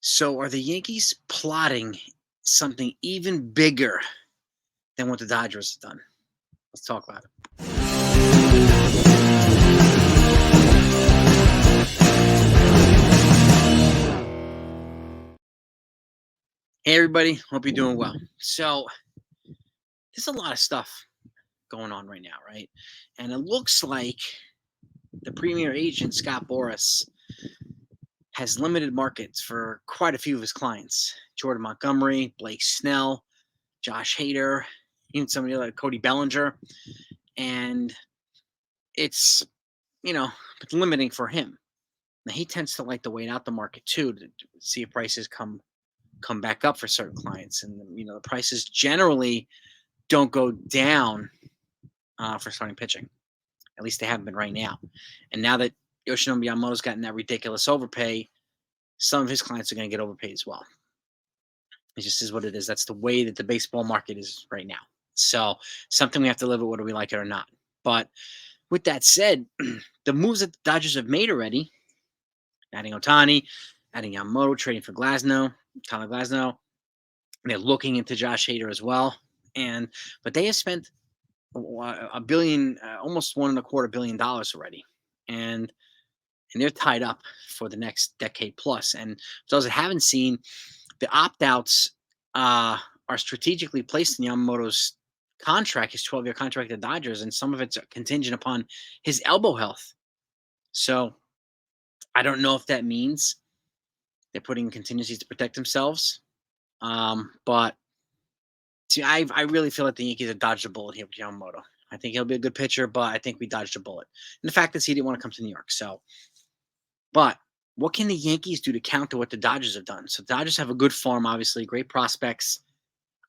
So are the Yankees plotting something even bigger than what the Dodgers have done? Let's talk about it. Hey everybody, hope you're doing well. So there's a lot of stuff going on right now, right? And it looks like the premier agent, Scott Boras, has limited markets for quite a few of his clients. Jordan Montgomery, Blake Snell, Josh Hader, even somebody like Cody Bellinger. And it's, it's limiting for him. Now he tends to like to wait out the market too to see if prices come back up for certain clients, and the prices generally don't go down for starting pitching. At least they haven't been right now. And now that Yoshinobu Yamamoto's gotten that ridiculous overpay, some of his clients are going to get overpaid as well. It just is what it is. That's the way that the baseball market is right now. So something we have to live with, whether we like it or not. But with that said, the moves that the Dodgers have made already, adding Ohtani, adding Yamamoto, trading for Tyler Glasnow. They're looking into Josh Hader as well. But they have spent a billion, almost $1.25 billion already. And they're tied up for the next decade plus. And for those that haven't seen, the opt-outs are strategically placed in Yamamoto's contract, his 12-year contract with the Dodgers, and some of it's contingent upon his elbow health. So I don't know if that means they're putting contingencies to protect themselves. But see, I really feel like the Yankees have dodged a bullet here with Yamamoto. I think he'll be a good pitcher, but I think we dodged a bullet. And the fact is he didn't want to come to New York. So, but what can the Yankees do to counter what the Dodgers have done? So the Dodgers have a good farm, obviously, great prospects,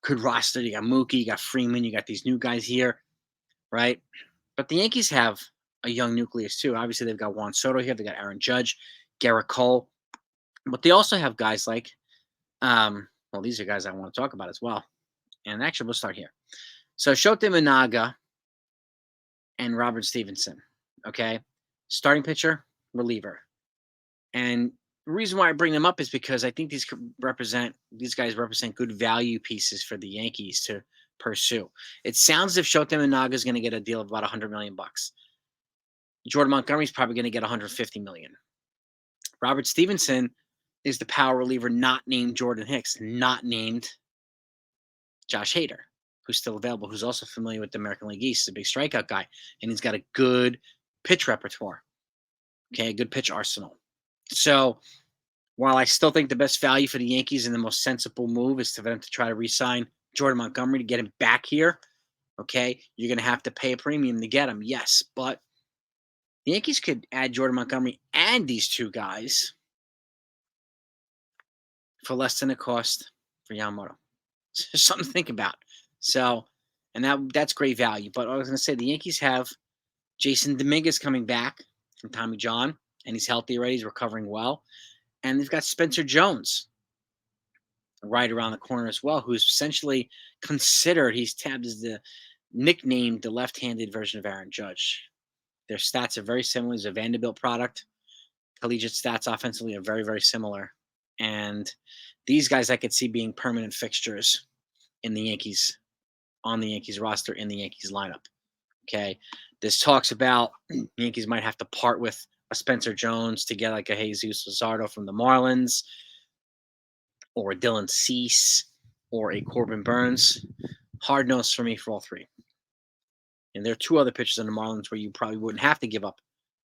good roster. You got Mookie, you got Freeman, you got these new guys here, right? But the Yankees have a young nucleus too. Obviously, they've got Juan Soto here, they got Aaron Judge, Garrett Cole, but they also have guys like, well, these are guys I want to talk about as well. And actually, we'll start here. So Shota Imanaga and Robert Stevenson, okay? Starting pitcher, reliever. And the reason why I bring them up is because I think these guys represent good value pieces for the Yankees to pursue. It sounds as if Shota Imanaga is going to get a deal of about $100 million. Jordan Montgomery is probably going to get $150 million. Robert Stevenson is the power reliever not named Jordan Hicks, not named Josh Hader, who's still available, who's also familiar with the American League East. He's a big strikeout guy, and he's got a good pitch repertoire, okay, a good pitch arsenal. So while I still think the best value for the Yankees and the most sensible move is for them to try to re-sign Jordan Montgomery to get him back here, okay, you're going to have to pay a premium to get him, yes, but the Yankees could add Jordan Montgomery and these two guys for less than it cost for Yamamoto. It's something to think about. So, and that's great value. But I was going to say the Yankees have Jason Dominguez coming back from Tommy John, and he's healthy already. He's recovering well. And they've got Spencer Jones right around the corner as well, who's essentially considered, he's tabbed as nicknamed the left-handed version of Aaron Judge. Their stats are very similar. He's a Vanderbilt product. Collegiate stats offensively are very, very similar. And these guys I could see being permanent fixtures in the Yankees, on the Yankees roster, in the Yankees lineup. Okay. This talks about the Yankees might have to part with a Spencer Jones to get like a Jesus Luzardo from the Marlins, or a Dylan Cease, or a Corbin Burns. Hard nose for me for all three. And there are two other pitchers in the Marlins where you probably wouldn't have to give up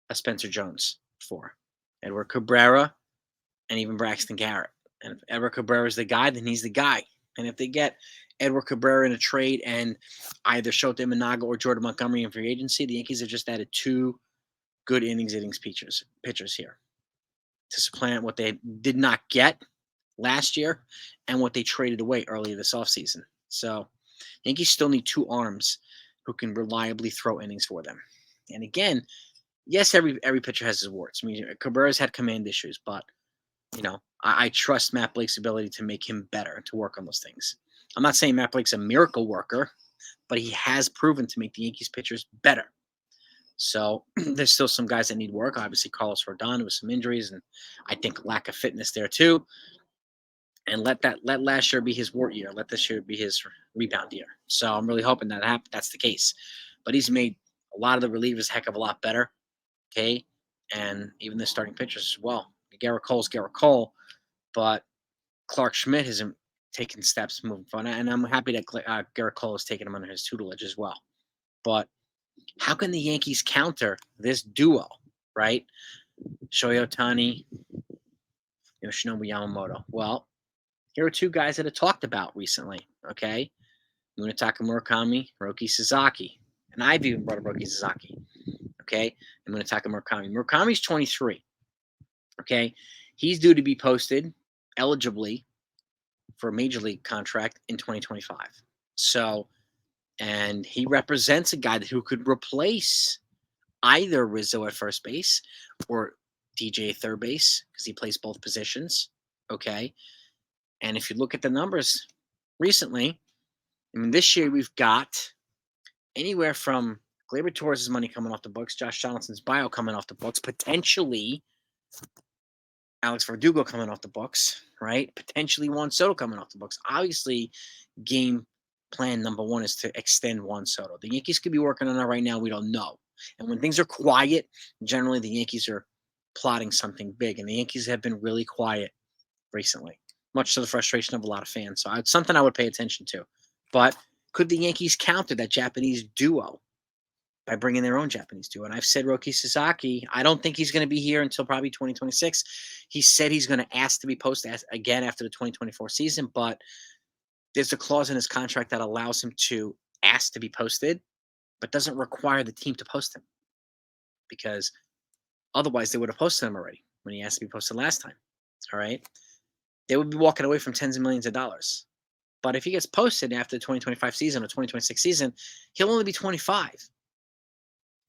a Spencer Jones for: Edward Cabrera and even Braxton Garrett. And if Edward Cabrera is the guy, then he's the guy. And if they get Edward Cabrera in a trade and either Shota Imanaga or Jordan Montgomery in free agency, the Yankees have just added two good innings pitchers here to supplant what they did not get last year and what they traded away earlier this offseason. So Yankees still need two arms who can reliably throw innings for them. And again, yes, every pitcher has his warts. I mean, Cabrera's had command issues, but I trust Matt Blake's ability to make him better, to work on those things. I'm not saying Matt Blake's a miracle worker, but he has proven to make the Yankees pitchers better. So there's still some guys that need work. Obviously, Carlos Rodon with some injuries, and I think lack of fitness there too. and let last year be his wart year. Let this year be his rebound year. So I'm really hoping that's the case. But he's made a lot of the relievers a heck of a lot better. Okay, and even the starting pitchers as well. Garrett Cole's Garrett Cole, but Clark Schmidt hasn't taken steps moving forward, and I'm happy that Garrett Cole has taken him under his tutelage as well. But how can the Yankees counter this duo, right? Shohei Ohtani, Yoshinobu Yamamoto. Well, here are two guys that I talked about recently, okay? Munetaka Murakami, Roki Sasaki. And I've even brought up Roki Sasaki, okay? And Munetaka Murakami. Murakami's 23, okay? He's due to be posted eligibly for a major league contract in 2025. So, and he represents a guy who could replace either Rizzo at first base or DJ at third base because he plays both positions, okay? And if you look at the numbers recently, I mean, this year we've got anywhere from Gleyber Torres' money coming off the books, Josh Donaldson's bio coming off the books, potentially Alex Verdugo coming off the books, right? Potentially Juan Soto coming off the books. Obviously, game plan number one is to extend Juan Soto. The Yankees could be working on that right now. We don't know. And when things are quiet, generally the Yankees are plotting something big. And the Yankees have been really quiet recently, much to the frustration of a lot of fans. So it's something I would pay attention to. But could the Yankees counter that Japanese duo by bringing their own Japanese duo? And I've said Roki Sasaki, I don't think he's going to be here until probably 2026. He said he's going to ask to be posted again after the 2024 season, but there's a clause in his contract that allows him to ask to be posted, but doesn't require the team to post him because otherwise they would have posted him already when he asked to be posted last time. All right. They would be walking away from tens of millions of dollars. But if he gets posted after the 2025 season or 2026 season, he'll only be 25.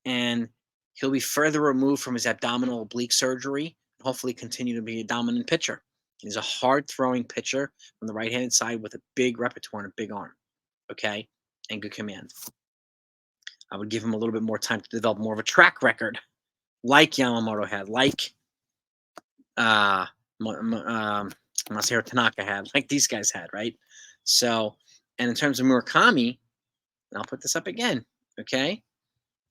And he'll be further removed from his abdominal oblique surgery and hopefully continue to be a dominant pitcher. He's a hard-throwing pitcher from the right-handed side with a big repertoire and a big arm, okay, and good command. I would give him a little bit more time to develop more of a track record like Yamamoto had, like Masahiro Tanaka had, like these guys had, right? So, and in terms of Murakami, and I'll put this up again, okay?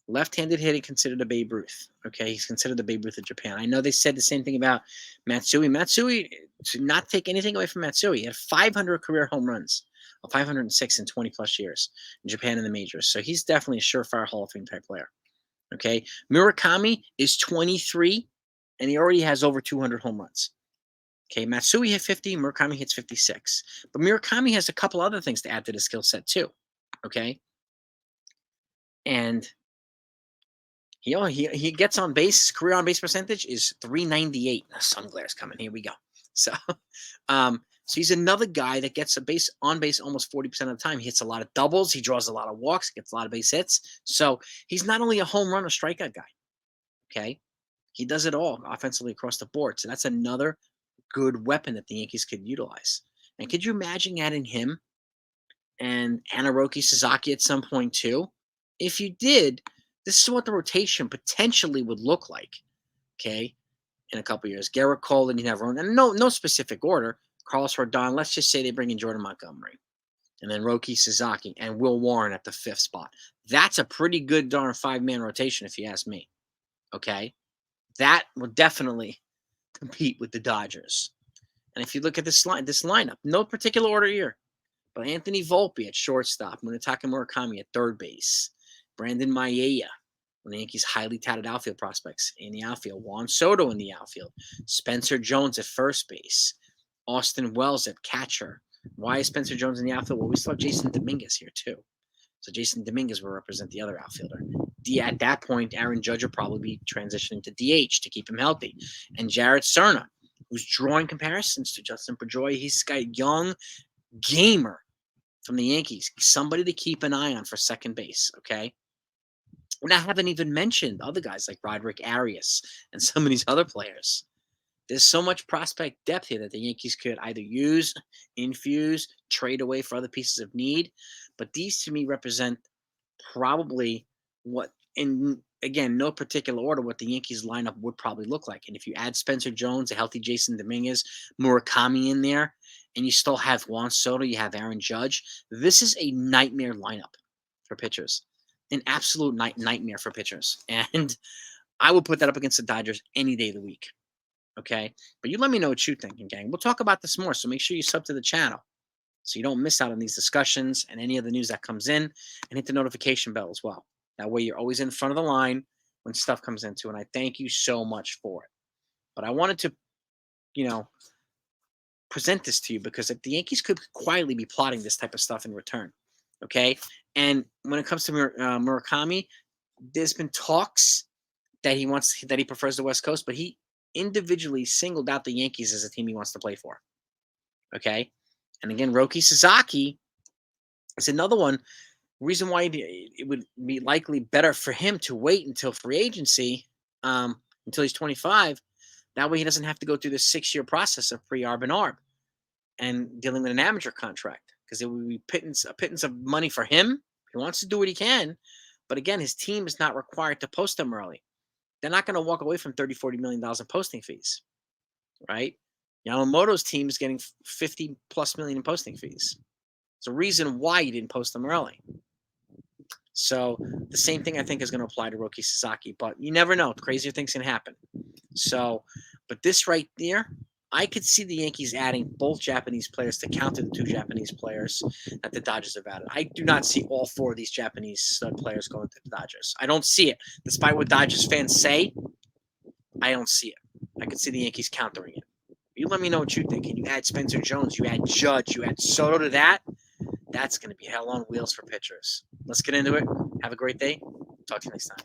Left-handed hitting considered a Babe Ruth. Okay, he's considered the Babe Ruth of Japan. I know they said the same thing about Matsui. Matsui, to not take anything away from Matsui, he had 500 career home runs, 506 in 20-plus years in Japan in the majors. So he's definitely a surefire Hall of Fame type player. Okay, Murakami is 23, and he already has over 200 home runs. Okay, Matsui hit 50, Murakami hits 56. But Murakami has a couple other things to add to the skill set too. Okay, and he gets on base. His career on base percentage is .398. Sun glares coming. Here we go. So, so he's another guy that gets on base almost 40% of the time. He hits a lot of doubles. He draws a lot of walks. Gets a lot of base hits. So he's not only a home run or strikeout guy. Okay, he does it all offensively across the board. So that's another good weapon that the Yankees could utilize. And could you imagine adding him and Naoki Sasaki at some point too? If you did, this is what the rotation potentially would look like, okay, in a couple years. Garrett Cole, and you have Ron, and no specific order. Carlos Rodon, let's just say they bring in Jordan Montgomery, and then Roki Sasaki and Will Warren at the 5th spot. That's a pretty good darn 5-man rotation, if you ask me, okay? That would definitely compete with the Dodgers. And if you look at this lineup, no particular order here, but Anthony Volpe at shortstop, Munetaka Murakami at third base, Brandon Mayea, one of the Yankees' highly touted outfield prospects in the outfield. Juan Soto in the outfield. Spencer Jones at first base. Austin Wells at catcher. Why is Spencer Jones in the outfield? Well, we still have Jason Dominguez here too. So Jason Dominguez will represent the other outfielder. At that point, Aaron Judge will probably be transitioning to DH to keep him healthy. And Jared Cerna, who's drawing comparisons to Justin Pedroia. He's got a young gamer from the Yankees. Somebody to keep an eye on for second base, okay? And I haven't even mentioned other guys like Roderick Arias and some of these other players. There's so much prospect depth here that the Yankees could either use, infuse, trade away for other pieces of need. But these, to me, represent probably what, in, again, no particular order, what the Yankees lineup would probably look like. And if you add Spencer Jones, a healthy Jason Dominguez, Murakami in there, and you still have Juan Soto, you have Aaron Judge, this is a nightmare lineup for pitchers. An absolute nightmare for pitchers. And I would put that up against the Dodgers any day of the week. Okay? But you let me know what you think, gang. We'll talk about this more, so make sure you sub to the channel so you don't miss out on these discussions and any of the news that comes in, and hit the notification bell as well. That way you're always in front of the line when stuff comes into, and I thank you so much for it. But I wanted to, present this to you because the Yankees could quietly be plotting this type of stuff in return. Okay? And when it comes to Murakami, there's been talks that he prefers the West Coast, but he individually singled out the Yankees as a team he wants to play for. Okay? And again, Roki Sasaki is another one. Reason why it would be likely better for him to wait until free agency, until he's 25. That way he doesn't have to go through the 6-year process of pre-arb and arb and dealing with an amateur contract, because it would be a pittance of money for him. He wants to do what he can. But again, his team is not required to post him early. They're not going to walk away from $30, $40 million in posting fees, right? Yamamoto's team is getting $50+ million in posting fees. It's a reason why you didn't post them early. So the same thing I think is going to apply to Roki Sasaki, but you never know. Crazier things can happen. So, but this right there, I could see the Yankees adding both Japanese players to counter the 2 Japanese players that the Dodgers have added. I do not see all 4 of these Japanese stud players going to the Dodgers. I don't see it. Despite what Dodgers fans say, I don't see it. I could see the Yankees countering it. You let me know what you think. Can you add Spencer Jones? You add Judge. You add Soto to that? That's going to be hell on wheels for pitchers. Let's get into it. Have a great day. Talk to you next time.